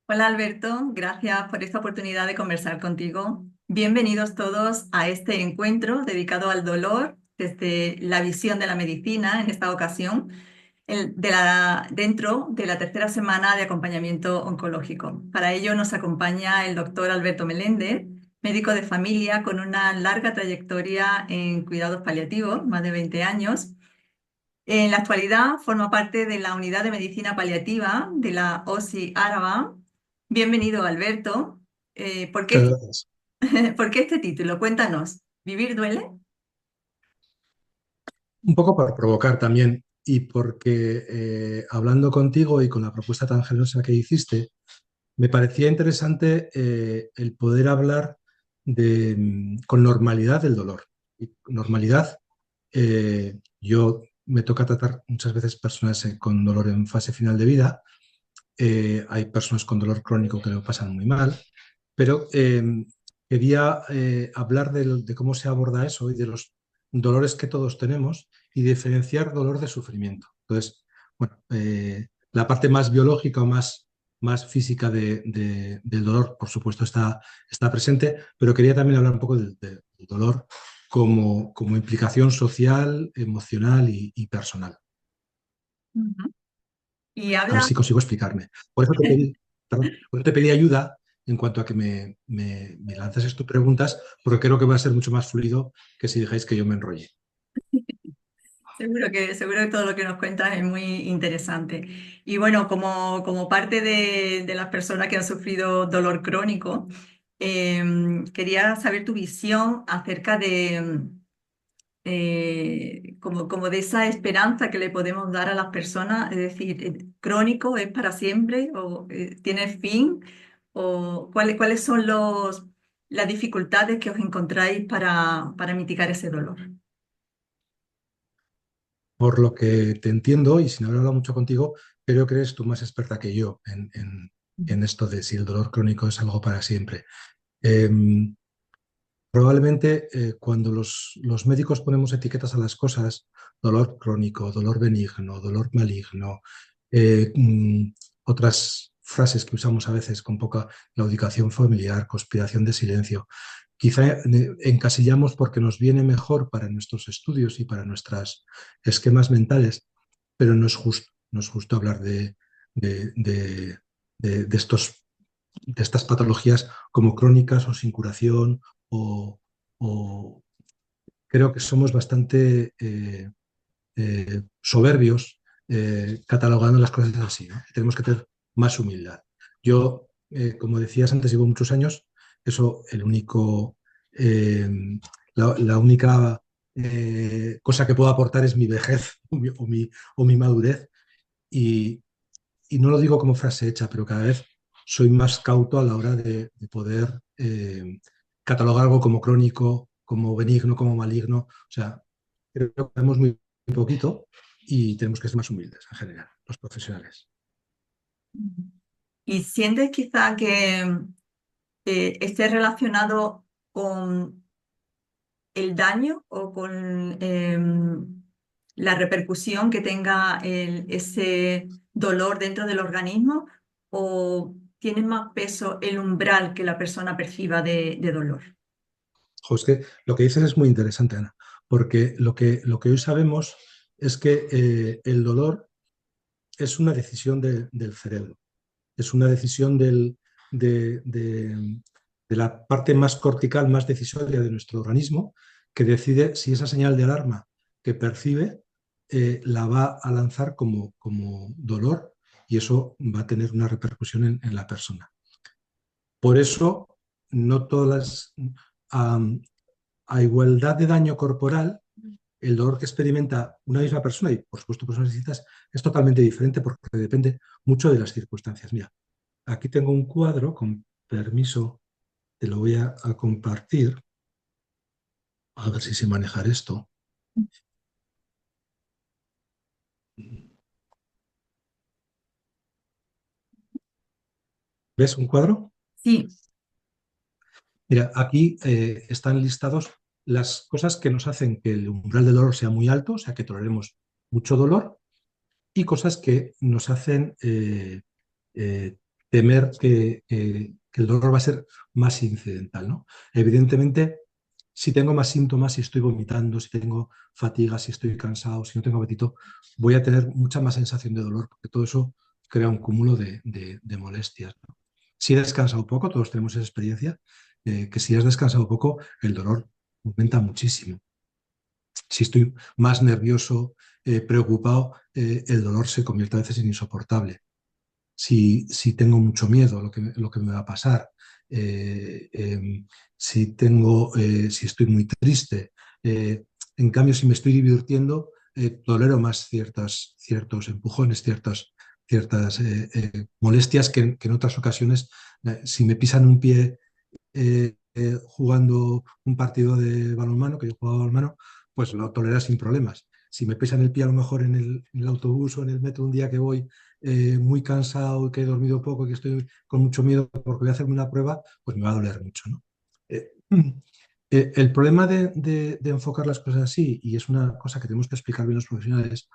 Hola Alberto, gracias por esta oportunidad de conversar contigo. Bienvenidos todos a este encuentro dedicado al dolor desde la visión de la medicina en esta ocasión, dentro de la tercera semana de acompañamiento oncológico. Para ello nos acompaña el doctor Alberto Meléndez, médico de familia con una larga trayectoria en cuidados paliativos, más de 20 años. En la actualidad forma parte de la unidad de medicina paliativa de la OSI Araba. Bienvenido, Alberto. ¿Por Muchas qué, gracias. por qué este título? Cuéntanos. ¿Vivir duele? Un poco para provocar también y porque hablando contigo y con la propuesta tan generosa que hiciste, me parecía interesante el poder hablar con normalidad del dolor. Y normalidad, yo me toca tratar muchas veces personas con dolor en fase final de vida. Hay personas con dolor crónico que lo pasan muy mal, pero quería hablar de cómo se aborda eso y de los dolores que todos tenemos y diferenciar dolor de sufrimiento. Entonces, bueno, la parte más biológica o más física del dolor, por supuesto, está presente, pero quería también hablar un poco del dolor como implicación social, emocional y personal. Ujú. Y A ver habla, si consigo explicarme. Por eso te pedí, perdón, por eso te pedí ayuda en cuanto a que me lanzases tus preguntas, porque creo que va a ser mucho más fluido que si dejáis que yo me enrolle. seguro que todo lo que nos cuentas es muy interesante. Y bueno, como parte de las personas que han sufrido dolor crónico, quería saber tu visión acerca como de esa esperanza que le podemos dar a las personas, es decir, ¿crónico es para siempre o tiene fin? ¿O cuáles son las dificultades que os encontráis para mitigar ese dolor? Por lo que te entiendo, y sin haber hablado mucho contigo, creo que eres tú más experta que yo en esto de si el dolor crónico es algo para siempre. Em, Probablemente cuando los médicos ponemos etiquetas a las cosas, dolor crónico, dolor benigno, dolor maligno, otras frases que usamos a veces con poca claudicación familiar, conspiración de silencio, quizá encasillamos porque nos viene mejor para nuestros estudios y para nuestros esquemas mentales, pero no es justo hablar de, de- de estas patologías como crónicas o sin curación o, o creo que somos bastante soberbios catalogando las cosas así, ¿no? Tenemos que tener más humildad. Yo, como decías antes, llevo muchos años, eso el único, eh, la única cosa que puedo aportar es mi vejez o mi madurez y, y no lo digo como frase hecha, pero cada vez soy más cauto a la hora de poder catalogar algo como crónico, como benigno, como maligno. O sea, creo que sabemos muy poquito y tenemos que ser más humildes en general, los profesionales. Ujú. ¿Y sientes quizá que esté relacionado con el daño o con la repercusión que tenga ese dolor dentro del organismo o tiene más peso el umbral que la persona perciba de dolor? Jo, es que lo que dices es muy interesante, Ana, porque lo que hoy sabemos es que el dolor es una decisión del cerebro. Es una decisión de la parte más cortical, más decisoria de nuestro organismo, que decide si esa señal de alarma que percibe la va a lanzar como dolor y eso va a tener una repercusión en la persona. Por eso, no todas am, a igualdad de daño corporal, el dolor que experimenta una misma persona, y por supuesto personas distintas, es totalmente diferente porque depende mucho de las circunstancias. Mira, aquí tengo un cuadro, con permiso, te lo voy a compartir, a ver si sé manejar esto. ¿Ves un cuadro? Sí. Mira, aquí están listados las cosas que nos hacen que el umbral del dolor sea muy alto, o sea, que toleremos mucho dolor, y cosas que nos hacen temer que el dolor va a ser más incidental, ¿no? Evidentemente, si tengo más síntomas, si estoy vomitando, si tengo fatiga, si estoy cansado, si no tengo apetito, voy a tener mucha más sensación de dolor, porque todo eso crea un cúmulo de molestias, ¿no? Si he descansado poco, todos tenemos esa experiencia, que si has descansado poco, el dolor aumenta muchísimo. Si estoy más nervioso, preocupado, el dolor se convierte a veces en insoportable. Si tengo mucho miedo a lo que me va a pasar, eh, eh, si estoy muy triste. eh, en cambio, si me estoy divirtiendo, tolero más ciertos empujones, ciertas molestias que en otras ocasiones, si me pisan un pie jugando un partido de balonmano, que yo jugaba balonmano, pues lo tolera sin problemas. Si me pesan el pie a lo mejor en el autobús o en el metro un día que voy muy cansado, que he dormido poco, que estoy con mucho miedo porque voy a hacerme una prueba, pues me va a doler mucho, ¿no? El problema de enfocar las cosas así, y es una cosa que tenemos que explicar bien los profesionales,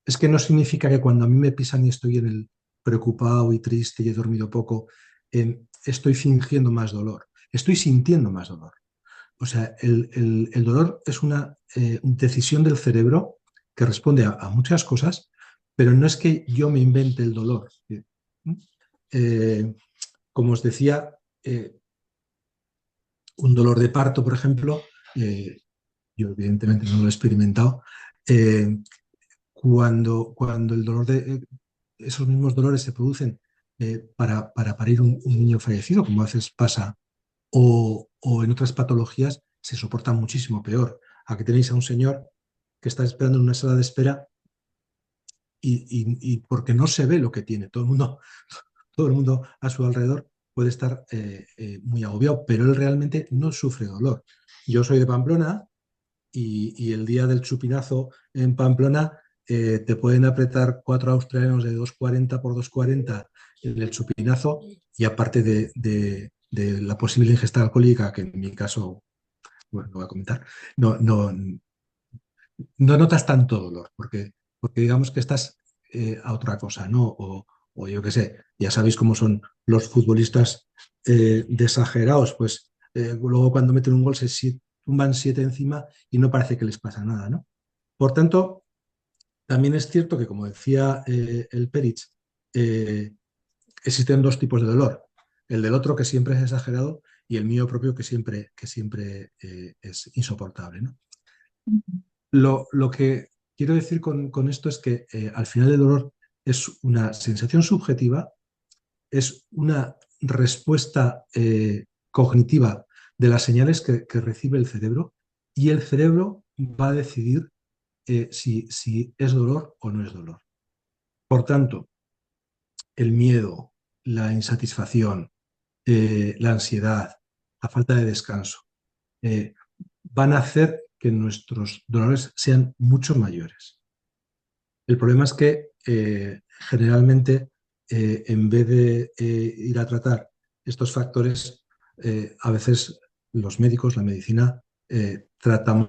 es que no significa que cuando a mí me pisan y estoy en el preocupado y triste y he dormido poco, estoy fingiendo más dolor. Estoy sintiendo más dolor. O sea, el dolor es una decisión del cerebro que responde a muchas cosas, pero no es que yo me invente el dolor. Eh, Como os decía, un dolor de parto, por ejemplo, yo evidentemente no lo he experimentado, eh, cuando el dolor esos mismos dolores se producen para parir un niño fallecido, como a veces pasa, o en otras patologías, se soporta muchísimo peor. Aquí tenéis a un señor que está esperando en una sala de espera y porque no se ve lo que tiene. Todo el mundo a su alrededor puede estar muy agobiado, pero él realmente no sufre dolor. Yo soy de Pamplona y el día del chupinazo en Pamplona te pueden apretar cuatro australianos de 2,40 por 2,40 en el chupinazo y aparte de la posible ingesta alcohólica, que en mi caso, bueno, lo voy a comentar, no, no notas tanto dolor, porque digamos que estás a otra cosa, ¿no? O yo qué sé, ya sabéis cómo son los futbolistas de exagerados, pues luego cuando meten un gol tumban siete encima y no parece que les pasa nada, ¿no? Por tanto, también es cierto que, como decía el Perich, eh, existen dos tipos de dolor. El del otro que siempre es exagerado y el mío propio que siempre es insoportable, ¿no? Lo que quiero decir con esto es que al final el dolor es una sensación subjetiva, es una respuesta cognitiva de las señales que recibe el cerebro y el cerebro va a decidir si es dolor o no es dolor. Por tanto, el miedo, la insatisfacción, la ansiedad, la falta de descanso, eh, van a hacer que nuestros dolores sean mucho mayores. El problema es que generalmente, en vez de ir a tratar estos factores, a veces los médicos, la medicina, tratamos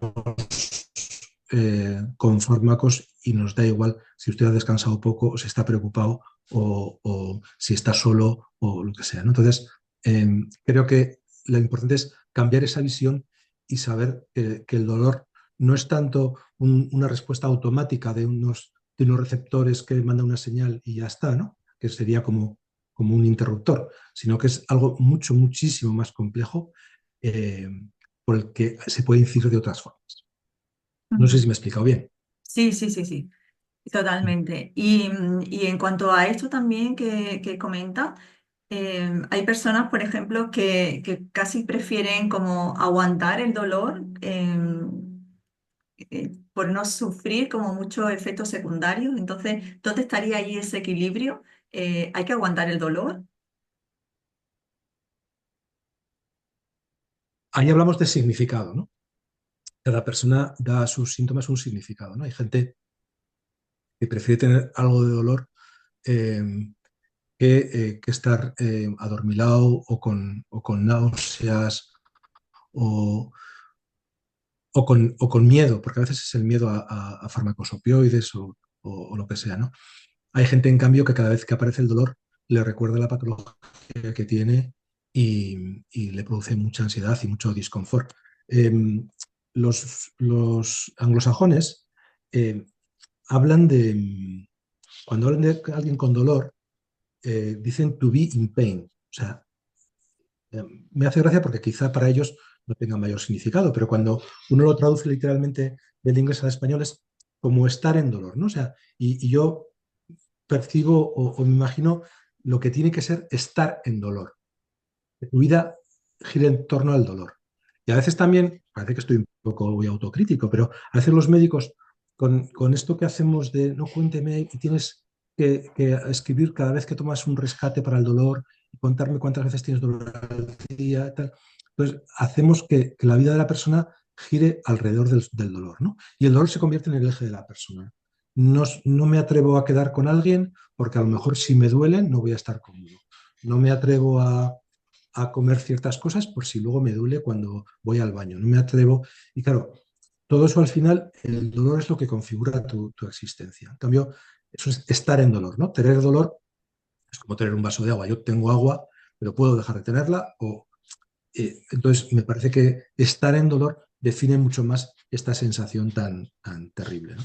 con fármacos y nos da igual si usted ha descansado poco o si está preocupado o si está solo o lo que sea, ¿no? Entonces, creo que lo importante es cambiar esa visión y saber que el dolor no es tanto una respuesta automática de unos receptores que mandan una señal y ya está, ¿no? Que sería como un interruptor, sino que es algo muchísimo más complejo eh, por el que se puede incidir de otras formas. No sé Ujú. si me he explicado bien. Sí, sí, sí, sí, totalmente. Y en cuanto a esto también que comenta, hay personas, por ejemplo, que casi prefieren como aguantar el dolor por no sufrir como muchos efectos secundarios. Entonces, ¿dónde estaría ahí ese equilibrio? ¿Hay que aguantar el dolor? Ahí hablamos de significado, ¿no? Cada persona da a sus síntomas un significado, ¿no? Hay gente que prefiere tener algo de dolor eh, que estar adormilado o con náuseas o, o con miedo, porque a veces es el miedo a fármacos opioides o lo que sea, ¿no? Hay gente, en cambio, que cada vez que aparece el dolor le recuerda la patología que tiene y le produce mucha ansiedad y mucho disconfort. Em, los anglosajones eh, hablan de, cuando hablan de alguien con dolor, dicen to be in pain. O sea, me hace gracia porque quizá para ellos no tenga mayor significado, pero cuando uno lo traduce literalmente del inglés al español es como estar en dolor, ¿no? O sea, y yo percibo o me imagino lo que tiene que ser estar en dolor. Que tu vida gira en torno al dolor. Y a veces también, parece que estoy un poco muy autocrítico, pero a veces los médicos, con esto que hacemos de no cuénteme y tienes que escribir cada vez que tomas un rescate para el dolor y contarme cuántas veces tienes dolor al día, tal, pues hacemos que la vida de la persona gire alrededor del dolor, ¿no? Y el dolor se convierte en el eje de la persona. No, no me atrevo a quedar con alguien porque a lo mejor si me duele no voy a estar conmigo. No me atrevo a comer ciertas cosas por si luego me duele cuando voy al baño. No me atrevo. Y claro, todo eso al final, el dolor es lo que configura tu existencia. En cambio, eso es estar en dolor, ¿no? Tener dolor es como tener un vaso de agua. Yo tengo agua, pero puedo dejar de tenerla. Entonces, me parece que estar en dolor define mucho más esta sensación tan terrible, ¿no?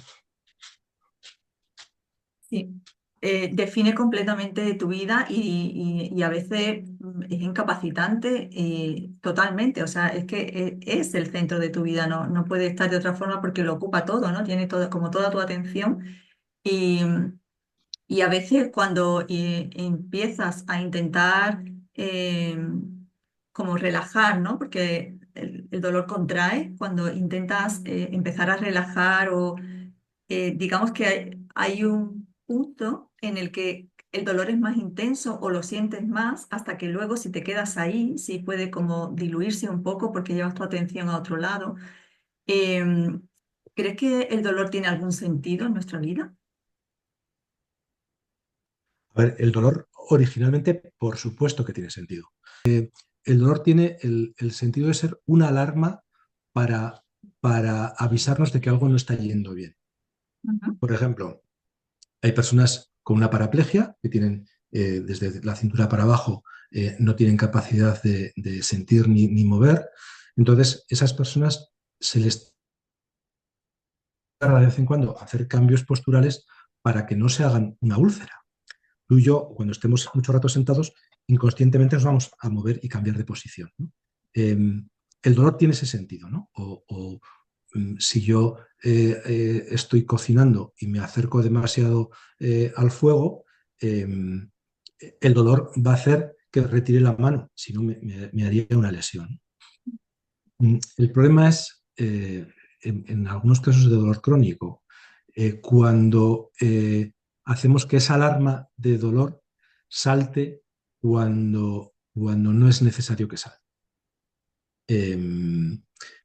Sí, define completamente tu vida y a veces es incapacitante totalmente. O sea, es que es el centro de tu vida, no, no puede estar de otra forma porque lo ocupa todo, ¿no? Tiene todo, como toda tu atención. Y, y a veces cuando empiezas a intentar eh, como relajar, ¿no? Porque el dolor contrae, cuando intentas empezar a relajar o digamos que hay un punto en el que el dolor es más intenso o lo sientes más hasta que luego si te quedas ahí, sí puede como diluirse un poco porque llevas tu atención a otro lado. Em, ¿Crees que el dolor tiene algún sentido en nuestra vida? A ver, el dolor originalmente, por supuesto que tiene sentido. El dolor tiene el sentido de ser una alarma para, para avisarnos de que algo no está yendo bien. Ujú. Por ejemplo, hay personas con una paraplegia que tienen desde la cintura para abajo no tienen capacidad de sentir ni mover. Entonces, esas personas se les trata de vez en cuando hacer cambios posturales para que no se hagan una úlcera. Tú y yo, cuando estemos mucho rato sentados, inconscientemente nos vamos a mover y cambiar de posición, ¿no? Eh, el dolor tiene ese sentido, ¿no? Si yo estoy cocinando y me acerco demasiado al fuego, eh, el dolor va a hacer que retire la mano, si no me haría una lesión. El problema es, en algunos casos de dolor crónico, cuando hacemos que esa alarma de dolor salte cuando no es necesario que salte.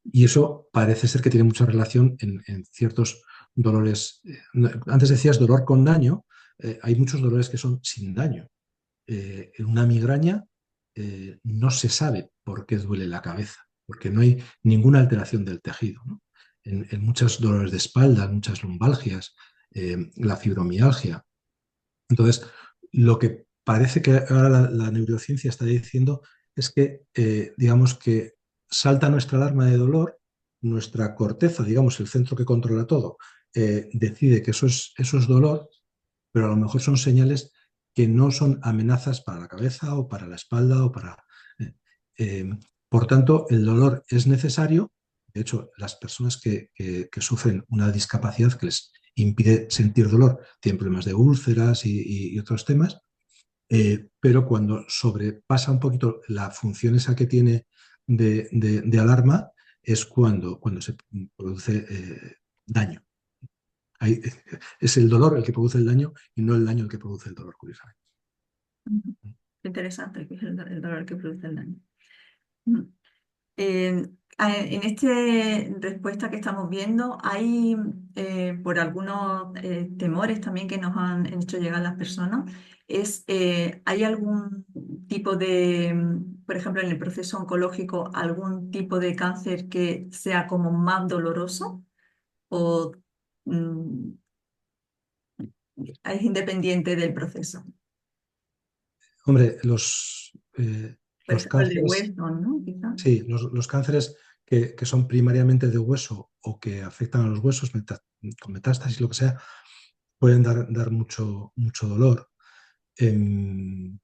Y eso parece ser que tiene mucha relación en ciertos dolores. Antes decías dolor con daño, hay muchos dolores que son sin daño. En una migraña no se sabe por qué duele la cabeza, porque no hay ninguna alteración del tejido, ¿no? En muchos dolores de espalda, muchas lumbalgias, la fibromialgia. Entonces, lo que parece que ahora la neurociencia está diciendo es que, digamos que salta nuestra alarma de dolor, nuestra corteza, digamos, el centro que controla todo, decide que eso es dolor, pero a lo mejor son señales que no son amenazas para la cabeza o para la espalda o para... eh, eh, por tanto, el dolor es necesario. De hecho, las personas que sufren una discapacidad que les impide sentir dolor tienen problemas de úlceras y otros temas, pero cuando sobrepasa un poquito la función esa que tiene de alarma, es cuando se produce daño. Hay, es el dolor el que produce el daño y no el daño el que produce el dolor, curiosamente. Ujú. Qué interesante, que es el dolor que produce el daño. Ujú. En esta respuesta que estamos viendo, hay por algunos temores también que nos han hecho llegar las personas, ¿hay algún tipo de, por ejemplo, en el proceso oncológico, algún tipo de cáncer que sea como más doloroso o mm, es independiente del proceso? Hombre, Por los ejemplo, el de cánceres, hueso, ¿no? Quizá. sí, los cánceres que son primariamente de hueso o que afectan a los huesos con metástasis, lo que sea, pueden dar mucho, mucho dolor. Em,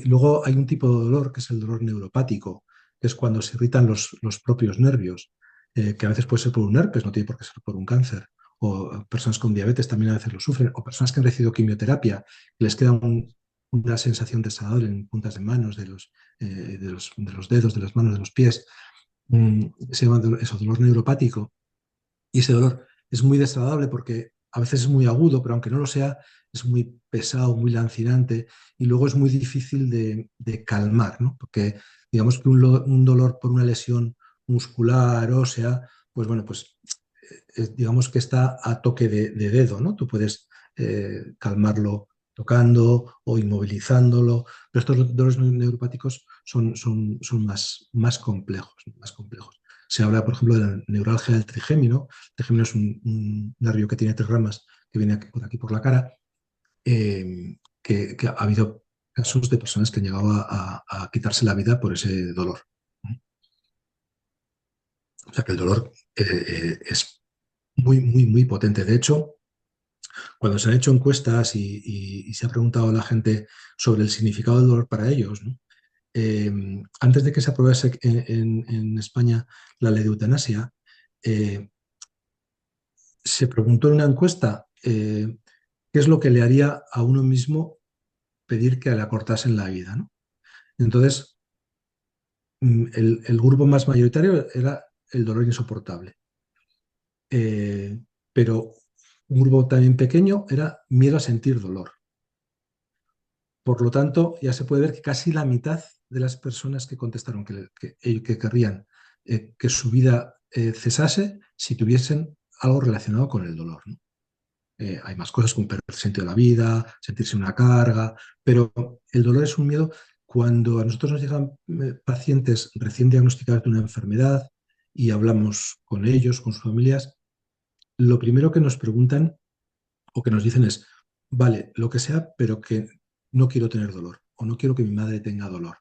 luego hay un tipo de dolor que es el dolor neuropático, que es cuando se irritan los propios nervios, que a veces puede ser por un herpes, no tiene por qué ser por un cáncer. O personas con diabetes también a veces lo sufren, o personas que han recibido quimioterapia, que les queda una sensación desagradable en puntas de manos, de los dedos, de las manos, de los pies. Se llama eso, dolor neuropático. Y ese dolor es muy desagradable porque a veces es muy agudo, pero aunque no lo sea, es muy pesado, muy lancinante y luego es muy difícil de calmar, ¿no? Porque digamos que un dolor por una lesión muscular, ósea, pues bueno, pues digamos que está a toque de dedo, ¿no? Tú puedes calmarlo tocando o inmovilizándolo, pero estos dolores neuropáticos son más complejos, más complejos. Se habla, por ejemplo, de la neuralgia del trigémino. El trigémino es un nervio que tiene tres ramas que viene aquí por la cara, que ha habido casos de personas que han llegado a quitarse la vida por ese dolor. O sea que el dolor es muy, muy, muy potente. De hecho, cuando se han hecho encuestas y se ha preguntado a la gente sobre el significado del dolor para ellos, ¿no? Antes de que se aprobase en España la ley de eutanasia, eh, se preguntó en una encuesta qué es lo que le haría a uno mismo pedir que le acortasen la vida, ¿no? Entonces, el grupo más mayoritario era el dolor insoportable. Pero un grupo también pequeño era miedo a sentir dolor. Por lo tanto, ya se puede ver que casi la mitad de las personas que contestaron que querrían que su vida cesase si tuviesen algo relacionado con el dolor, ¿no? Hay más cosas como perder el sentido de la vida, sentirse una carga, pero el dolor es un miedo. Cuando a nosotros nos llegan pacientes recién diagnosticados de una enfermedad y hablamos con ellos, con sus familias, lo primero que nos preguntan o que nos dicen es, vale, lo que sea, pero que no quiero tener dolor o no quiero que mi madre tenga dolor.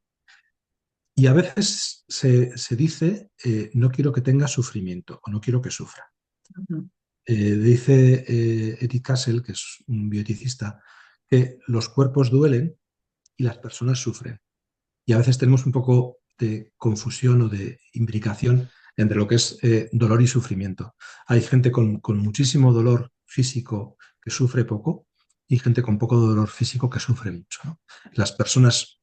Y a veces se dice, no quiero que tenga sufrimiento o no quiero que sufra. Ujú. Dice Eric Kassel, que es un bioeticista, que los cuerpos duelen y las personas sufren. Y a veces tenemos un poco de confusión o de imbricación entre lo que es dolor y sufrimiento. Hay gente con muchísimo dolor físico que sufre poco y gente con poco dolor físico que sufre mucho, ¿no? Las personas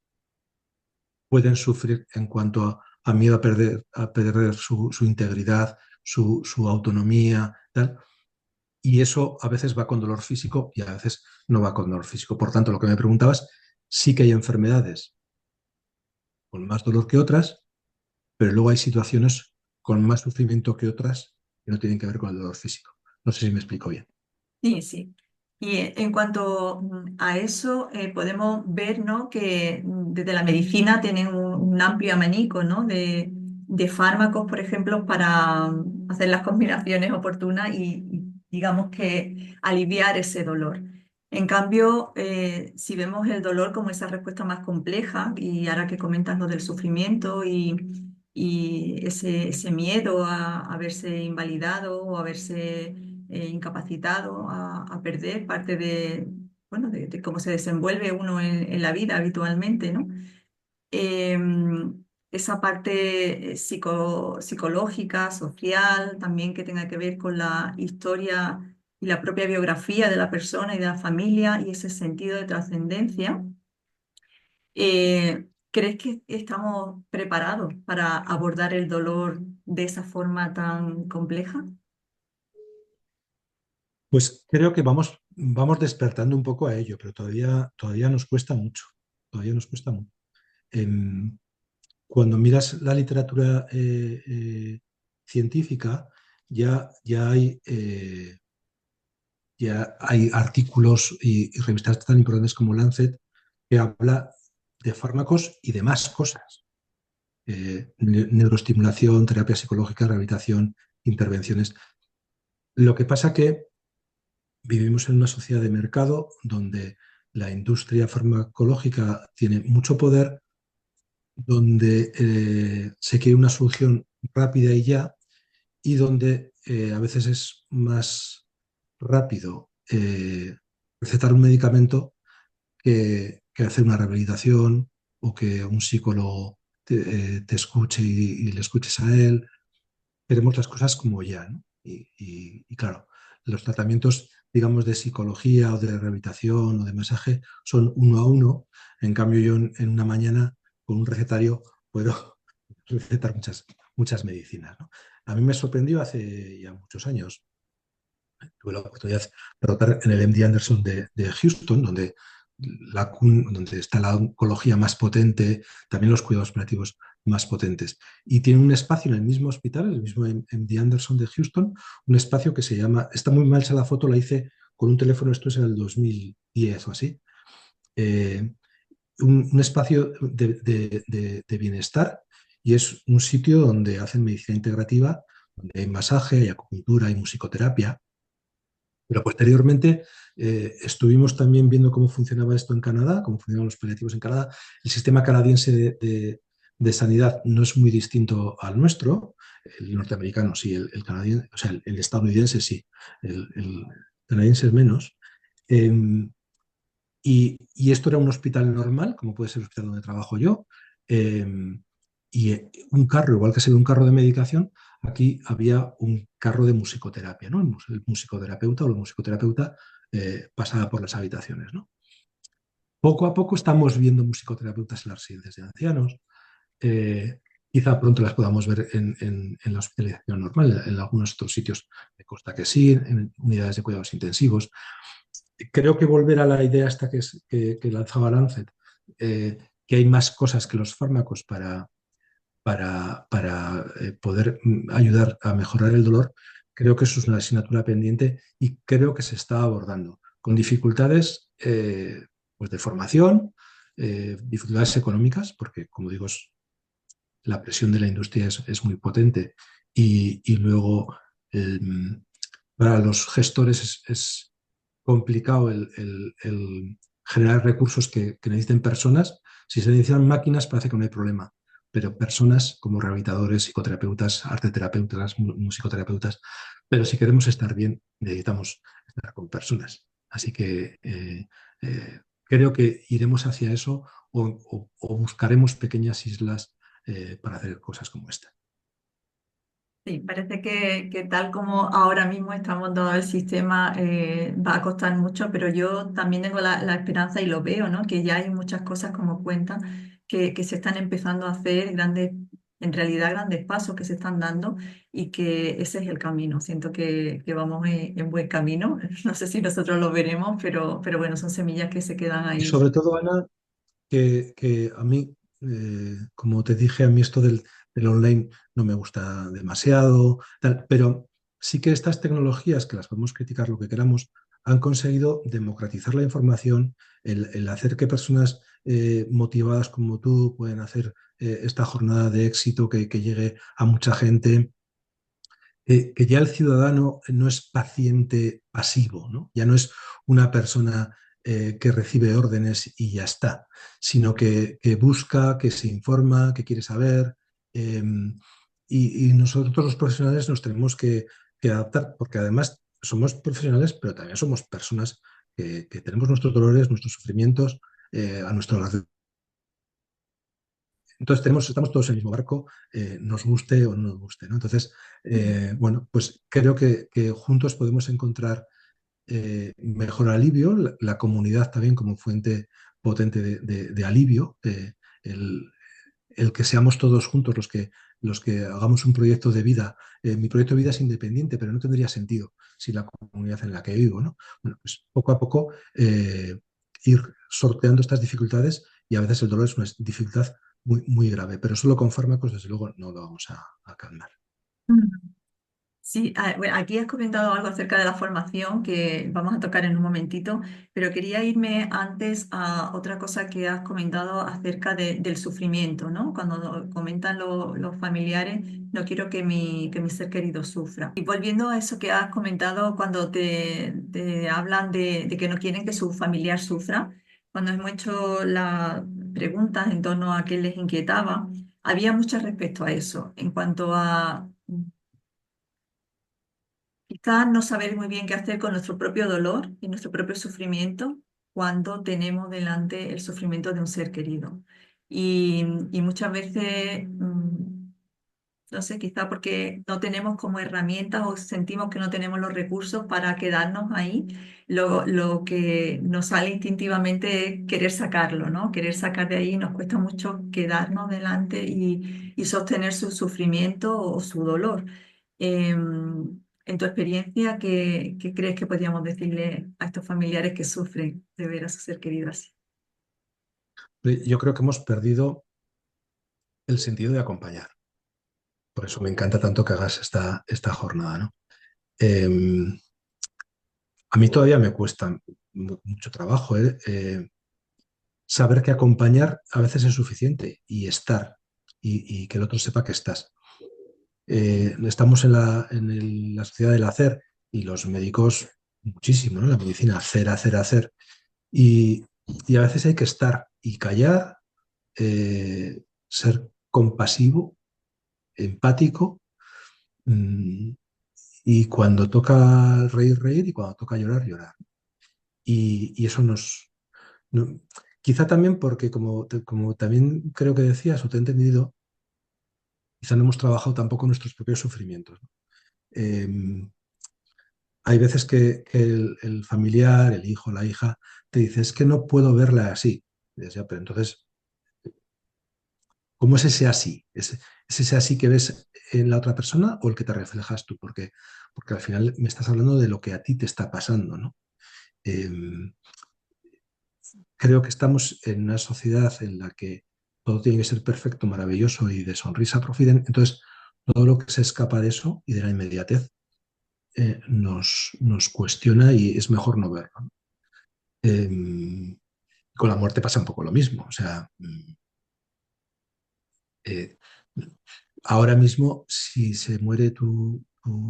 pueden sufrir en cuanto a miedo a perder su integridad, su autonomía, tal, y eso a veces va con dolor físico y a veces no va con dolor físico. Por tanto, lo que me preguntabas, sí que hay enfermedades con más dolor que otras, pero luego hay situaciones con más sufrimiento que otras que no tienen que ver con el dolor físico. No sé si me explico bien. Sí, sí. Y en cuanto a eso, podemos ver, ¿no? Que desde la medicina tienen un amplio abanico, ¿no? de fármacos, por ejemplo, para hacer las combinaciones oportunas y, digamos que aliviar ese dolor. En cambio, si vemos el dolor como esa respuesta más compleja, y ahora que comentas lo del sufrimiento y ese miedo a verse invalidado o a verse incapacitado a perder parte bueno, de cómo se desenvuelve uno en la vida habitualmente, ¿no? Esa parte psicológica, social, también que tenga que ver con la historia y la propia biografía de la persona y de la familia y ese sentido de trascendencia. ¿Crees que estamos preparados para abordar el dolor de esa forma tan compleja? Pues creo que vamos despertando un poco a ello, pero todavía nos cuesta mucho. Todavía nos cuesta mucho. Em, Cuando miras la literatura científica, ya hay artículos y revistas tan importantes como Lancet que habla de fármacos y de más cosas. Neuroestimulación, terapia psicológica, rehabilitación, intervenciones. Lo que pasa que vivimos en una sociedad de mercado donde la industria farmacológica tiene mucho poder, donde se quiere una solución rápida y ya, y donde a veces es más rápido recetar un medicamento que hacer una rehabilitación o que un psicólogo te escuche y le escuches a él. Queremos las cosas como ya, ¿no? Y claro, los tratamientos, digamos, de psicología o de rehabilitación o de masaje son uno a uno. En cambio, yo en una mañana con un recetario puedo recetar muchas medicinas, ¿no? A mí me sorprendió hace ya muchos años. Tuve la oportunidad de rotar en el MD Anderson de Houston, donde está la oncología más potente, también los cuidados paliativos más potentes. Y tiene un espacio en el mismo hospital, el mismo MD Anderson de Houston, un espacio que se llama, está muy mal hecha la foto, la hice con un teléfono, esto es en el 2010 o así, eh, un espacio de bienestar, y es un sitio donde hacen medicina integrativa, donde hay masaje, hay acupuntura, hay musicoterapia. Pero posteriormente estuvimos también viendo cómo funcionaba esto en Canadá, cómo funcionaban los paliativos en Canadá. El sistema canadiense de sanidad no es muy distinto al nuestro, el norteamericano sí, el canadiense, o sea, el estadounidense sí, el canadiense es menos. Eh, y esto era un hospital normal, como puede ser el hospital donde trabajo yo, eh, y un carro, igual que se ve un carro de medicación, aquí había un carro de musicoterapia, ¿no? El musicoterapeuta o la musicoterapeuta pasaba por las habitaciones, ¿no? Poco a poco estamos viendo musicoterapeutas en las residencias de ancianos. eh, Quizá pronto las podamos ver en la hospitalización normal, en algunos otros sitios de costa que sí, en unidades de cuidados intensivos. Creo que volver a la idea esta que lanzaba Lancet, que hay más cosas que los fármacos para poder ayudar a mejorar el dolor, creo que eso es una asignatura pendiente y creo que se está abordando con dificultades pues de formación, dificultades económicas, porque como digo, la presión de la industria es muy potente, y luego eh, para los gestores es complicado el generar recursos que necesiten personas. Si se necesitan máquinas, parece que no hay problema, pero personas como rehabilitadores, psicoterapeutas, arteterapeutas, musicoterapeutas, pero si queremos estar bien, necesitamos estar con personas. Así que creo que iremos hacia eso, o buscaremos pequeñas islas para hacer cosas como esta. Sí, parece que tal como ahora mismo está montado el sistema va a costar mucho, pero yo también tengo la esperanza y lo veo, ¿no? Que ya hay muchas cosas como cuentan que se están empezando a hacer, grandes, en realidad grandes pasos que se están dando y que ese es el camino. Siento que vamos en buen camino. No sé si nosotros lo veremos, pero bueno, son semillas que se quedan Y ahí. sobre todo, Ana, que a mí, como te dije, a mí esto del online no me gusta demasiado, tal, pero sí que estas tecnologías, que las podemos criticar lo que queramos, han conseguido democratizar la información, el hacer que personas motivadas como tú pueden hacer esta jornada de éxito que llegue a mucha gente, que ya el ciudadano no es paciente pasivo, ¿no? Ya no es una persona que recibe órdenes y ya está, sino que busca, que se informa, que quiere saber. eh, y nosotros los profesionales nos tenemos que adaptar, porque además somos profesionales, pero también somos personas que tenemos nuestros dolores, nuestros sufrimientos a nuestro lado. Entonces estamos todos en el mismo barco, nos guste o no nos guste, ¿no? Entonces, bueno, pues creo que juntos podemos encontrar mejor alivio, la comunidad también como fuente potente de alivio, el, el que seamos todos juntos los que hagamos un proyecto de vida. Mi proyecto de vida es independiente, pero no tendría sentido sin la comunidad en la que vivo, ¿no? Bueno, pues poco a poco ir sorteando estas dificultades, y a veces el dolor es una dificultad muy, muy grave, pero solo con fármacos, desde luego, no lo vamos a calmar. Sí, bueno, aquí has comentado algo acerca de la formación que vamos a tocar en un momentito, pero quería irme antes a otra cosa que has comentado acerca del sufrimiento, ¿no? Cuando comentan los familiares, no quiero que mi ser querido sufra. Y volviendo a eso que has comentado cuando te hablan de que no quieren que su familiar sufra, cuando hemos hecho las preguntas en torno a qué les inquietaba, había mucho respecto a eso, en cuanto a quizás no saber muy bien qué hacer con nuestro propio dolor y nuestro propio sufrimiento cuando tenemos delante el sufrimiento de un ser querido. Y muchas veces, no sé, quizá porque no tenemos como herramientas o sentimos que no tenemos los recursos para quedarnos ahí, lo que nos sale instintivamente es querer sacarlo, ¿no? Querer sacar de ahí, nos cuesta mucho quedarnos delante y sostener su sufrimiento o su dolor. En tu experiencia, ¿qué crees que podríamos decirle a estos familiares que sufren de ver a su ser querido así? Yo creo que hemos perdido el sentido de acompañar. Por eso me encanta tanto que hagas esta jornada, ¿no? Eh, a mí todavía me cuesta mucho trabajo, saber que acompañar a veces es suficiente y estar y que el otro sepa que estás. Estamos en la sociedad del hacer y los médicos muchísimo, ¿no? La medicina, hacer, hacer, hacer. Y, y a veces hay que estar y callar, ser compasivo, empático, mm, y cuando toca reír, reír y cuando toca llorar, llorar. Y eso no- quizá también porque como también creo que decías o te he entendido, quizá no hemos trabajado tampoco nuestros propios sufrimientos, ¿no? Hay veces que el familiar, el hijo, la hija, te dice, es que no puedo verla así. Y dices, "Ya, pero entonces, ¿cómo es ese así? ¿Es ese así que ves en la otra persona o el que te reflejas tú? Porque al final me estás hablando de lo que a ti te está pasando, ¿no? Eh, Creo que estamos en una sociedad en la que todo tiene que ser perfecto, maravilloso y de sonrisa profiden. Entonces, todo lo que se escapa de eso y de la inmediatez nos cuestiona y es mejor no verlo, ¿no? Con la muerte pasa un poco lo mismo. O sea, eh, ahora mismo, si se muere tu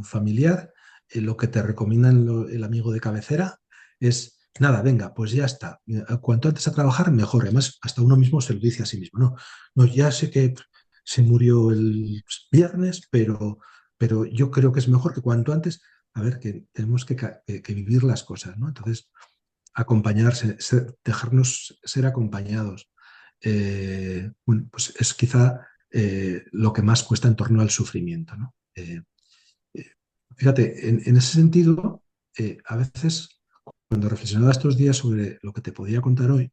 familiar, lo que te recomiendan el amigo de cabecera es, nada, venga, pues ya está. Cuanto antes a trabajar, mejor. Además, hasta uno mismo se lo dice a sí mismo. No, no, ya sé que se murió el viernes, pero yo creo que es mejor que cuanto antes, a ver, que tenemos que vivir las cosas, ¿no? Entonces, acompañarse, dejarnos ser acompañados. Bueno, pues es quizá lo que más cuesta en torno al sufrimiento, ¿no? Eh, Fíjate, en ese sentido, a veces, cuando reflexionaba estos días sobre lo que te podía contar hoy,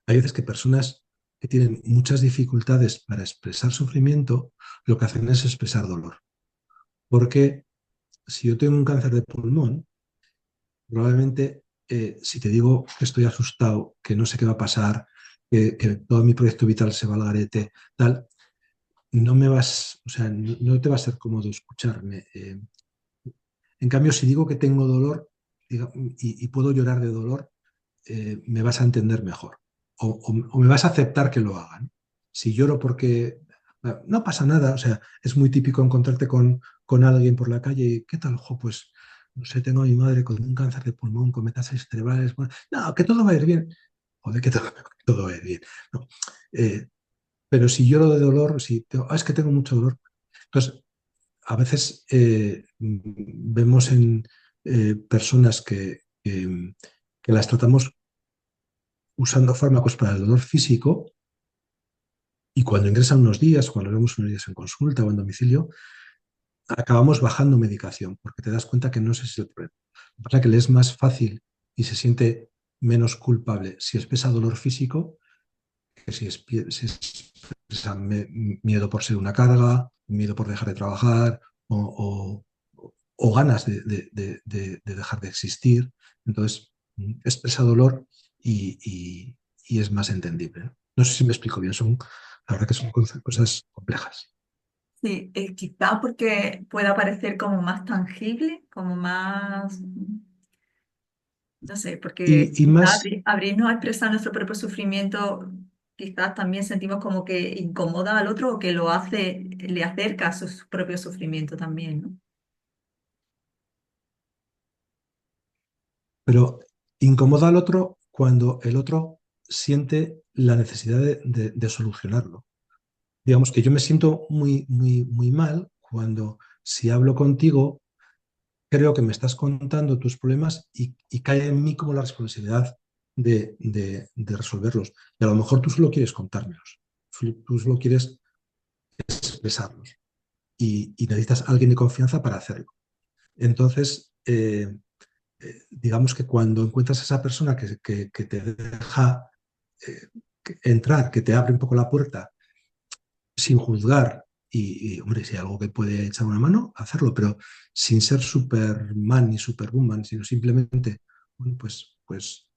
hay veces que personas que tienen muchas dificultades para expresar sufrimiento, lo que hacen es expresar dolor. Porque si yo tengo un cáncer de pulmón, probablemente, si te digo que estoy asustado, que no sé qué va a pasar, que todo mi proyecto vital se va al garete, tal, no me vas, o sea, no te va a ser cómodo escucharme. En cambio, si digo que tengo dolor y puedo llorar de dolor, me vas a entender mejor o me vas a aceptar que lo hagan. Si lloro porque no pasa nada, o sea, es muy típico encontrarte con alguien por la calle y ¿qué tal? Jo, pues no sé, tengo a mi madre con un cáncer de pulmón, con metástasis cerebrales. Bueno, no, que todo va a ir bien. Joder, que que todo va a ir bien. No. Eh, pero si lloro de dolor, si es que tengo mucho dolor. Entonces, a veces vemos en personas que las tratamos usando fármacos para el dolor físico y cuando ingresan unos días, cuando vemos unos días en consulta o en domicilio, acabamos bajando medicación porque te das cuenta que no ese es el problema. Lo que pasa es que le es más fácil y se siente menos culpable si expresa dolor físico que si expresa miedo por ser una carga, miedo por dejar de trabajar o ganas de dejar de existir. Entonces, expresa dolor y es más entendible. No sé si me explico bien, la verdad que son cosas complejas. Sí, quizá porque pueda parecer como más tangible, como más, no sé, porque Y quizá más, abrirnos a expresar nuestro propio sufrimiento, quizás también sentimos como que incomoda al otro o que lo hace, le acerca a su propio sufrimiento también, ¿no? pero incomoda al otro cuando el otro siente la necesidad de solucionarlo. Digamos que yo me siento muy, muy, muy mal cuando si hablo contigo, creo que me estás contando tus problemas y cae en mí como la responsabilidad de resolverlos. Y a lo mejor tú solo quieres contármelos, tú solo quieres expresarlos y necesitas a alguien de confianza para hacerlo. Entonces, digamos que cuando encuentras a esa persona que te deja entrar, que te abre un poco la puerta sin juzgar hombre, si hay algo que puede echar una mano, hacerlo, pero sin ser Superman ni Superwoman, sino simplemente, bueno, pues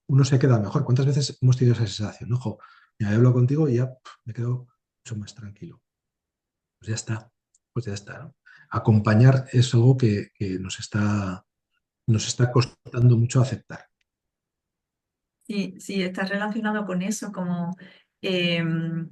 uno se queda mejor. ¿Cuántas veces hemos tenido esa sensación? ¿No? Jo, ya hablo contigo y ya me quedo mucho más tranquilo. Pues ya está, pues ya está, ¿no? Acompañar es algo que nos está costando mucho aceptar. Sí, sí, está relacionado con eso, como em,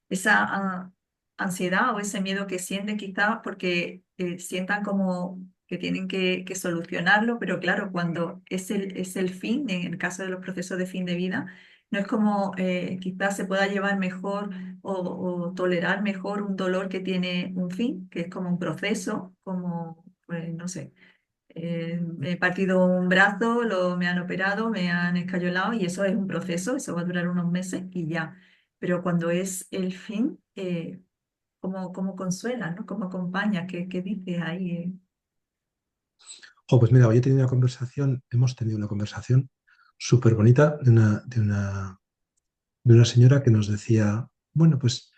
esa ansiedad o ese miedo que sienten quizás porque sientan como que tienen que solucionarlo, pero claro, cuando es el fin, en el caso de los procesos de fin de vida, no es como quizás se pueda llevar mejor o tolerar mejor un dolor que tiene un fin, que es como un proceso, como, pues, no sé. Me he partido un brazo, me han operado, me han escayolado y eso es un proceso, eso va a durar unos meses y ya. Pero cuando es el fin, ¿cómo consuela, ¿no? ¿Cómo acompaña? ¿Qué dices ahí? Jo, pues mira, hoy he tenido una conversación, hemos tenido una conversación súper bonita de una señora que nos decía, bueno, pues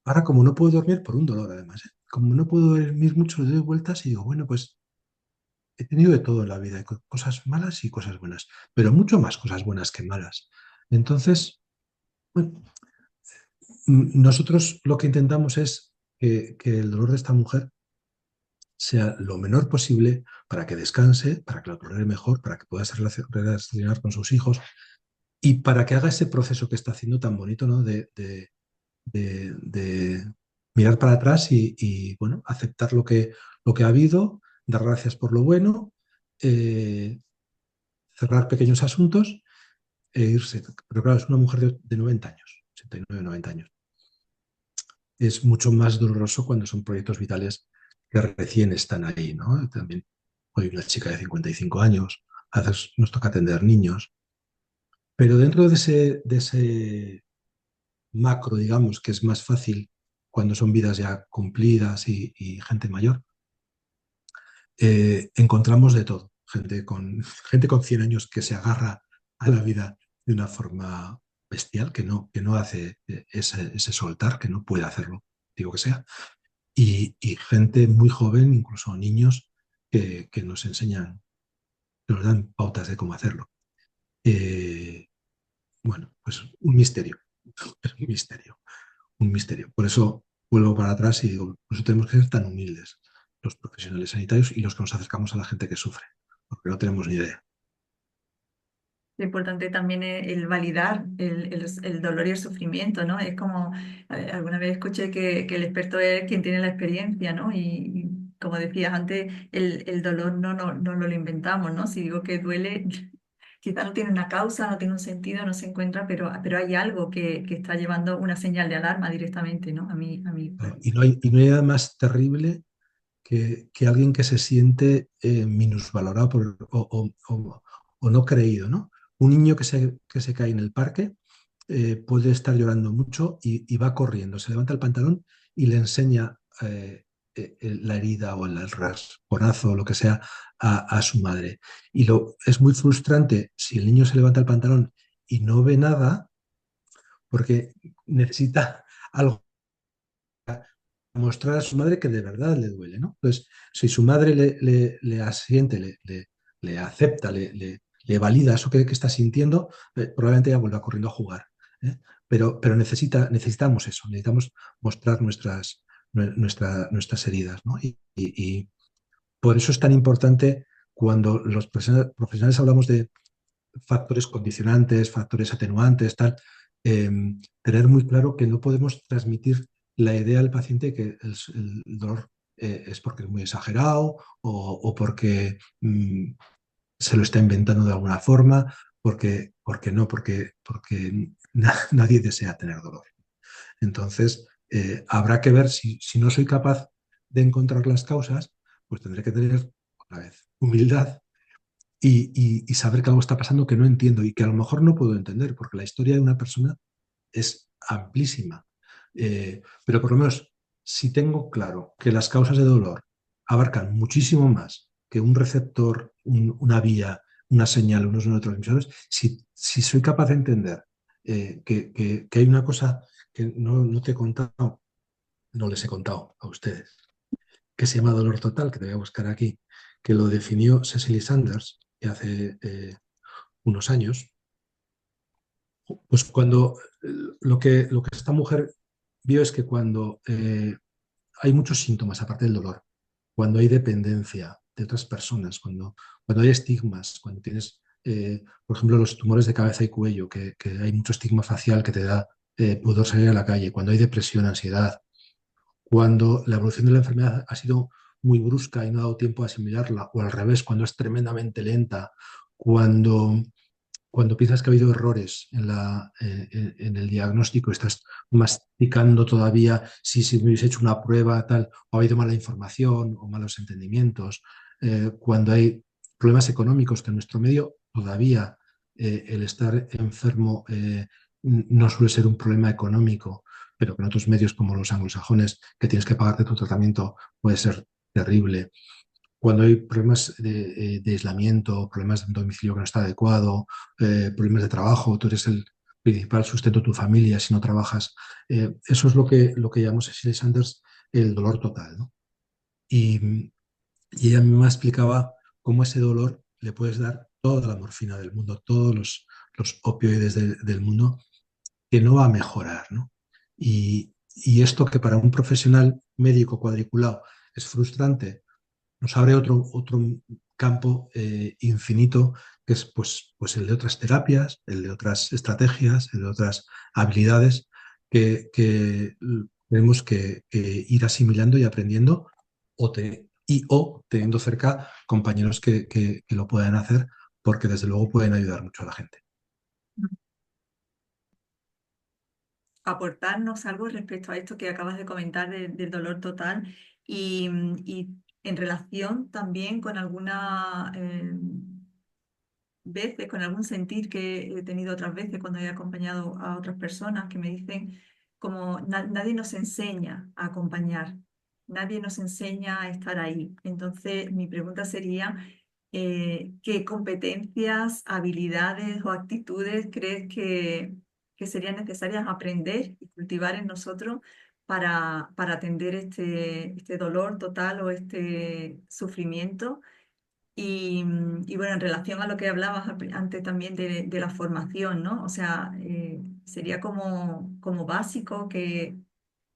ahora como no puedo dormir por un dolor además, ¿eh? Como no puedo dormir mucho, le doy vueltas y digo, bueno, pues he tenido de todo en la vida, cosas malas y cosas buenas, pero mucho más cosas buenas que malas. Entonces, bueno, nosotros lo que intentamos es que el dolor de esta mujer sea lo menor posible para que descanse, para que lo tolere mejor, para que pueda se relacionar con sus hijos y para que haga ese proceso que está haciendo tan bonito, ¿no? De mirar para atrás bueno, aceptar lo que ha habido, dar gracias por lo bueno, eh, cerrar pequeños asuntos e irse. Pero claro, es una mujer de 90 años, 89, 90 años. Es mucho más doloroso cuando son proyectos vitales que recién están ahí, ¿no? También hoy una chica de 55 años, a veces nos toca atender niños, pero dentro de ese macro, digamos, que es más fácil cuando son vidas ya cumplidas y gente mayor, encontramos de todo. Gente con 100 años que se agarra a la vida de una forma bestial, que no hace ese soltar, que no puede hacerlo, digo que sea. Y gente muy joven, incluso niños, que nos enseñan, que nos dan pautas de cómo hacerlo. Eh, bueno, pues un misterio, es un misterio, un misterio. Por eso vuelvo para atrás y digo, por eso tenemos que ser tan humildes, los profesionales sanitarios y los que nos acercamos a la gente que sufre, porque no tenemos ni idea. Lo importante también es el validar el dolor y el sufrimiento, ¿no? Es como, alguna vez escuché que el experto es quien tiene la experiencia, ¿no? Y como decías antes, el dolor no lo inventamos, ¿no? Si digo que duele, quizá no tiene una causa, no tiene un sentido, no se encuentra, pero hay algo que está llevando una señal de alarma directamente, ¿no? Pues, Y no hay nada más terrible que alguien que se siente minusvalorado o no creído, ¿no? Un niño que se cae en el parque puede estar llorando mucho y va corriendo, se levanta el pantalón y le enseña la herida o el rasponazo o lo que sea a su madre. Es muy frustrante si el niño se levanta el pantalón y no ve nada porque necesita algo mostrar a su madre que de verdad le duele, ¿no? Entonces, si su madre le asiente, le acepta, le valida eso que está sintiendo, probablemente ya vuelva corriendo a jugar. ¿Eh? Pero necesitamos eso, necesitamos mostrar nuestras heridas, ¿no? Y por eso es tan importante cuando los profesionales hablamos de factores condicionantes, factores atenuantes, tal, eh, tener muy claro que no podemos transmitir la idea al paciente que el dolor es porque es muy exagerado o porque se lo está inventando de alguna forma, porque nadie desea tener dolor. Entonces, habrá que ver si no soy capaz de encontrar las causas, pues tendré que tener, otra vez, humildad y saber que algo está pasando que no entiendo y que a lo mejor no puedo entender, porque la historia de una persona es amplísima. Pero por lo menos, si tengo claro que las causas de dolor abarcan muchísimo más que un receptor, una vía, una señal, unos neurotransmisores, si soy capaz de entender que hay una cosa que no te he contado, no les he contado a ustedes, que se llama dolor total, que te voy a buscar aquí, que lo definió Cecily Sanders hace unos años, pues cuando lo que esta mujer vio es que cuando hay muchos síntomas aparte del dolor, cuando hay dependencia de otras personas, cuando hay estigmas, cuando tienes, por ejemplo, los tumores de cabeza y cuello, que hay mucho estigma facial que te da pudor salir a la calle, cuando hay depresión, ansiedad, cuando la evolución de la enfermedad ha sido muy brusca y no ha dado tiempo a asimilarla, o al revés, cuando es tremendamente lenta, cuando piensas que ha habido errores en el diagnóstico, estás masticando todavía si me hubiese hecho una prueba, tal, o ha habido mala información o malos entendimientos, cuando hay problemas económicos que en nuestro medio todavía el estar enfermo no suele ser un problema económico, pero que en otros medios como los anglosajones, que tienes que pagarte tu tratamiento, puede ser terrible cuando hay problemas de aislamiento, problemas de un domicilio que no está adecuado, problemas de trabajo, tú eres el principal sustento de tu familia si no trabajas. Eso es lo que llamamos Cecilia Sanders el dolor total, ¿no? Y, y ella misma explicaba cómo ese dolor le puedes dar toda la morfina del mundo, todos los opioides del mundo, que no va a mejorar, ¿no? Y esto que para un profesional médico cuadriculado es frustrante, nos abre otro campo infinito, que es pues el de otras terapias, el de otras estrategias, el de otras habilidades que tenemos que ir asimilando y aprendiendo o teniendo cerca compañeros que lo puedan hacer, porque desde luego pueden ayudar mucho a la gente. Aportarnos algo respecto a esto que acabas de comentar del dolor total y en relación también con alguna veces, con algún sentir que he tenido otras veces cuando he acompañado a otras personas que me dicen como nadie nos enseña a acompañar, nadie nos enseña a estar ahí. Entonces, mi pregunta sería, ¿qué competencias, habilidades o actitudes crees que serían necesarias aprender y cultivar en nosotros para atender este dolor total o este sufrimiento? Y bueno, en relación a lo que hablabas antes también de la formación, ¿no? O sea, sería como básico que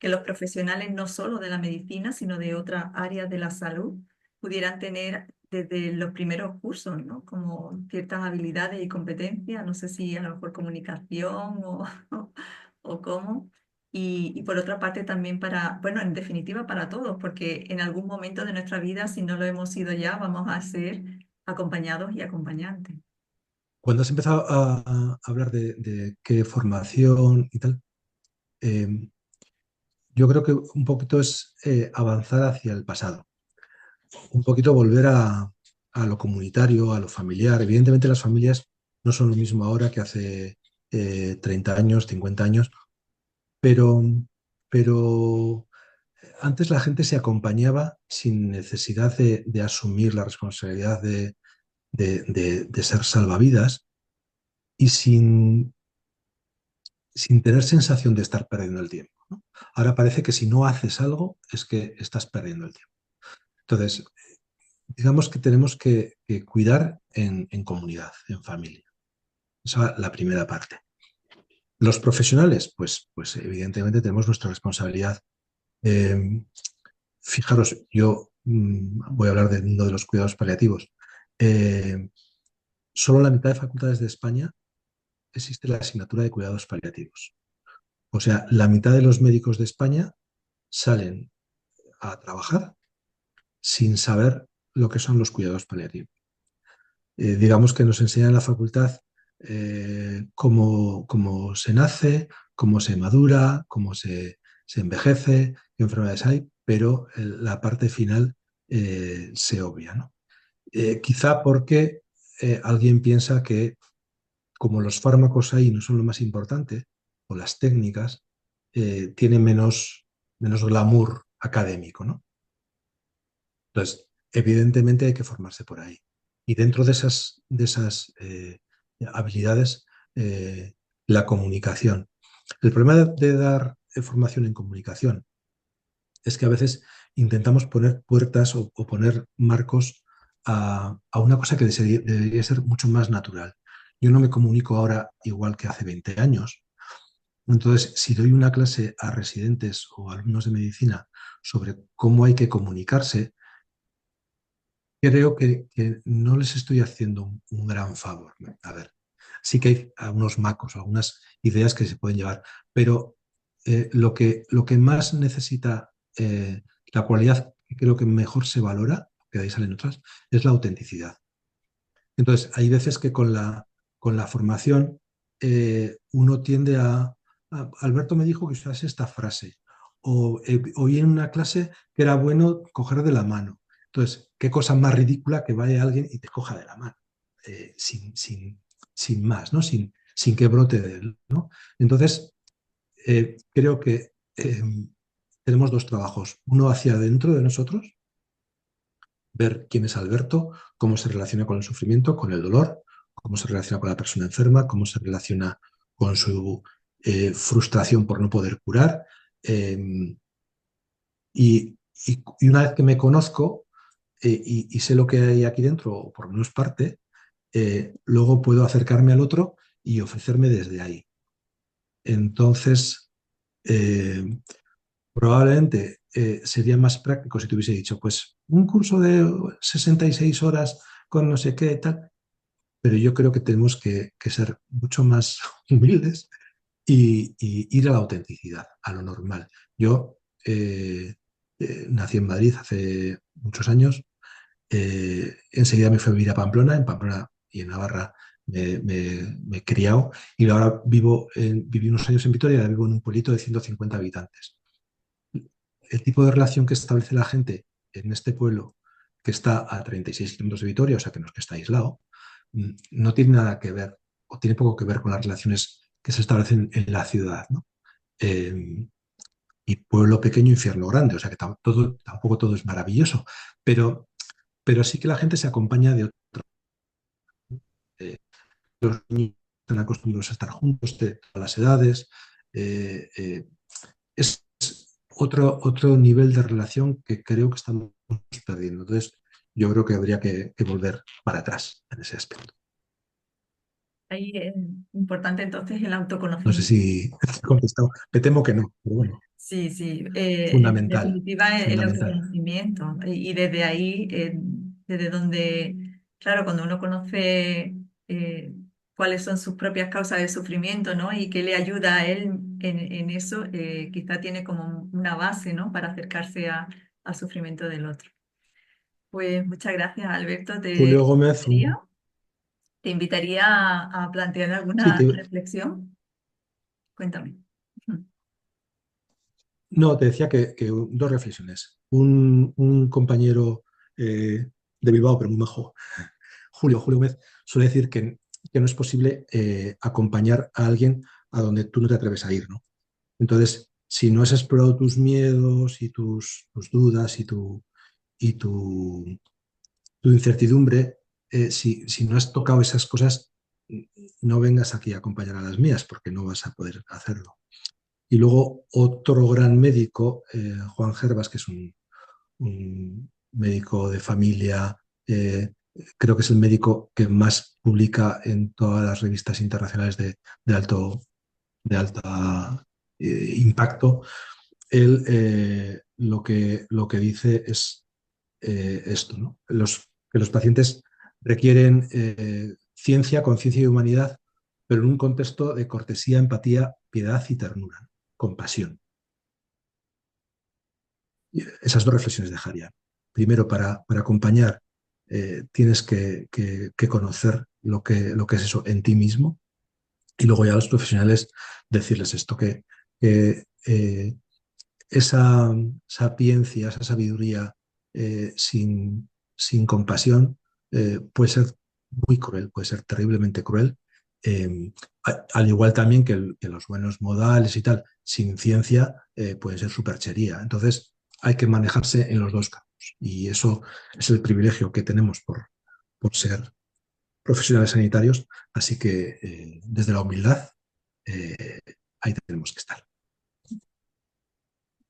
los profesionales no solo de la medicina, sino de otras áreas de la salud, pudieran tener desde los primeros cursos, ¿no? Como ciertas habilidades y competencias, no sé si a lo mejor comunicación o cómo. Y por otra parte también para, bueno, en definitiva para todos, porque en algún momento de nuestra vida, si no lo hemos sido ya, vamos a ser acompañados y acompañantes. Cuando has empezado a hablar de qué formación y tal, eh, yo creo que un poquito es avanzar hacia el pasado, un poquito volver a lo comunitario, a lo familiar. Evidentemente las familias no son lo mismo ahora que hace 30 años, 50 años, pero, pero antes la gente se acompañaba sin necesidad de asumir la responsabilidad de ser salvavidas y sin tener sensación de estar perdiendo el tiempo, ¿no? Ahora parece que si no haces algo es que estás perdiendo el tiempo. Entonces, digamos que tenemos que cuidar en comunidad, en familia. Esa es la primera parte. Los profesionales, pues evidentemente tenemos nuestra responsabilidad Eh, Fijaros, yo voy a hablar del mundo de los cuidados paliativos. Eh, Solo en la mitad de facultades de España existe la asignatura de cuidados paliativos. O sea, la mitad de los médicos de España salen a trabajar sin saber lo que son los cuidados paliativos. Digamos que nos enseñan en la facultad cómo se nace, cómo se madura, se envejece, qué enfermedades hay, pero la parte final se obvia, ¿no? Quizá porque alguien piensa que como los fármacos ahí no son lo más importante, o las técnicas, tienen menos glamour académico, ¿no? Entonces, evidentemente hay que formarse por ahí. Y dentro de esas habilidades, la comunicación. El problema de dar formación en comunicación es que a veces intentamos poner puertas o poner marcos a una cosa que debería ser mucho más natural. Yo no me comunico ahora igual que hace 20 años. Entonces, si doy una clase a residentes o alumnos de medicina sobre cómo hay que comunicarse, creo que no les estoy haciendo un gran favor. A ver, sí que hay algunos macos, algunas ideas que se pueden llevar, pero lo que más necesita, la cualidad que creo que mejor se valora, que de ahí salen otras, es la autenticidad. Entonces, hay veces que con la formación uno tiende Alberto me dijo que usase esta frase, o oí en una clase que era bueno coger de la mano. Entonces, qué cosa más ridícula que vaya alguien y te coja de la mano, sin más, ¿no? Sin que brote de él, ¿no? Entonces, creo que tenemos dos trabajos, uno hacia adentro de nosotros, ver quién es Alberto, cómo se relaciona con el sufrimiento, con el dolor, cómo se relaciona con la persona enferma, cómo se relaciona con su frustración por no poder curar. eh, y una vez que me conozco y sé lo que hay aquí dentro, o por lo menos parte, luego puedo acercarme al otro y ofrecerme desde ahí. Entonces, eh, probablemente sería más práctico si te hubiese dicho, pues un curso de 66 horas con no sé qué y tal, pero yo creo que tenemos que ser mucho más humildes y ir a la autenticidad, a lo normal. Yo nací en Madrid hace muchos años, enseguida me fui a vivir a Pamplona, en Pamplona y en Navarra me he criado y ahora viví unos años en Vitoria y ahora vivo en un pueblito de 150 habitantes. El tipo de relación que establece la gente en este pueblo, que está a 36 kilómetros de Vitoria, o sea que no es que está aislado, no tiene nada que ver, o tiene poco que ver con las relaciones que se establecen en la ciudad, ¿no? Eh, y pueblo pequeño, infierno grande, o sea que tampoco todo es maravilloso, pero sí que la gente se acompaña de otro. eh, los niños están acostumbrados a estar juntos a las edades. eh, eh, es otro nivel de relación que creo que estamos perdiendo. Entonces, yo creo que habría que volver para atrás en ese aspecto. Ahí es importante entonces el No sé autoconocimiento. si he contestado. Me temo que no, pero bueno, Sí, sí, en fundamental, definitiva el fundamental. autoconocimiento y desde ahí, desde donde, claro, cuando uno conoce cuáles son sus propias causas de sufrimiento, ¿no? Y qué le ayuda a él en eso, quizá tiene como una base, ¿no? Para acercarse al sufrimiento del otro. Pues muchas gracias, Alberto. Julio Gómez, Te invitaría a plantear sí, alguna reflexión. Cuéntame. no, te decía que dos reflexiones. Un compañero de Bilbao, pero muy majo, Julio Gómez, suele decir que no es posible acompañar a alguien a donde tú no te atreves a ir, ¿no? Entonces, si no has explorado tus miedos y tus dudas y tu incertidumbre, si no has tocado esas cosas, no vengas aquí a acompañar a las mías porque no vas a poder hacerlo. Y luego otro gran médico, Juan Gervas, que es un médico de familia, creo que es el médico que más publica en todas las revistas internacionales de alto impacto. él lo que dice es esto, ¿no? Que los pacientes requieren ciencia, conciencia y humanidad, pero en un contexto de cortesía, empatía, piedad y ternura, compasión. Y esas dos reflexiones dejaría. Primero, para acompañar, tienes que conocer lo que es eso en ti mismo, y luego ya a los profesionales decirles esto, que esa sapiencia, esa sabiduría sin compasión puede ser muy cruel, puede ser terriblemente cruel, al igual también que los buenos modales y tal, sin ciencia, puede ser superchería. Entonces hay que manejarse en los dos campos y eso es el privilegio que tenemos por ser profesionales sanitarios, así que desde la humildad eh, ahí tenemos que estar.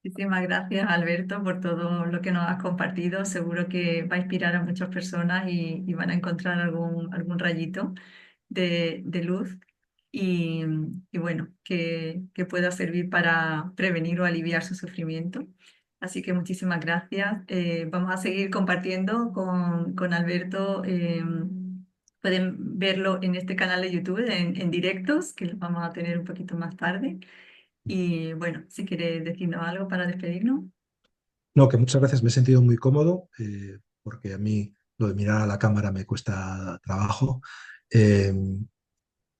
Muchísimas gracias, Alberto, por todo lo que nos has compartido. Seguro que va a inspirar a muchas personas y van a encontrar algún rayito de luz y, y bueno, que pueda servir para prevenir o aliviar su sufrimiento. Así que muchísimas gracias. Vamos a seguir compartiendo con Alberto. Pueden verlo en este canal de YouTube en directos, que los vamos a tener un poquito más tarde. Y bueno, si quieres decirnos algo para despedirnos. No, que muchas veces me he sentido muy cómodo, porque a mí lo de mirar a la cámara me cuesta trabajo. Eh,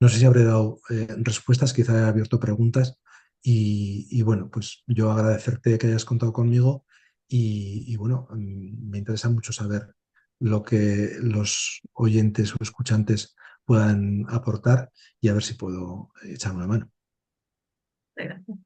no sé si habré dado respuestas, quizá he abierto preguntas y bueno, pues yo agradecerte que hayas contado conmigo y bueno, me interesa mucho saber lo que los oyentes o escuchantes puedan aportar y a ver si puedo echar una mano. Gracias.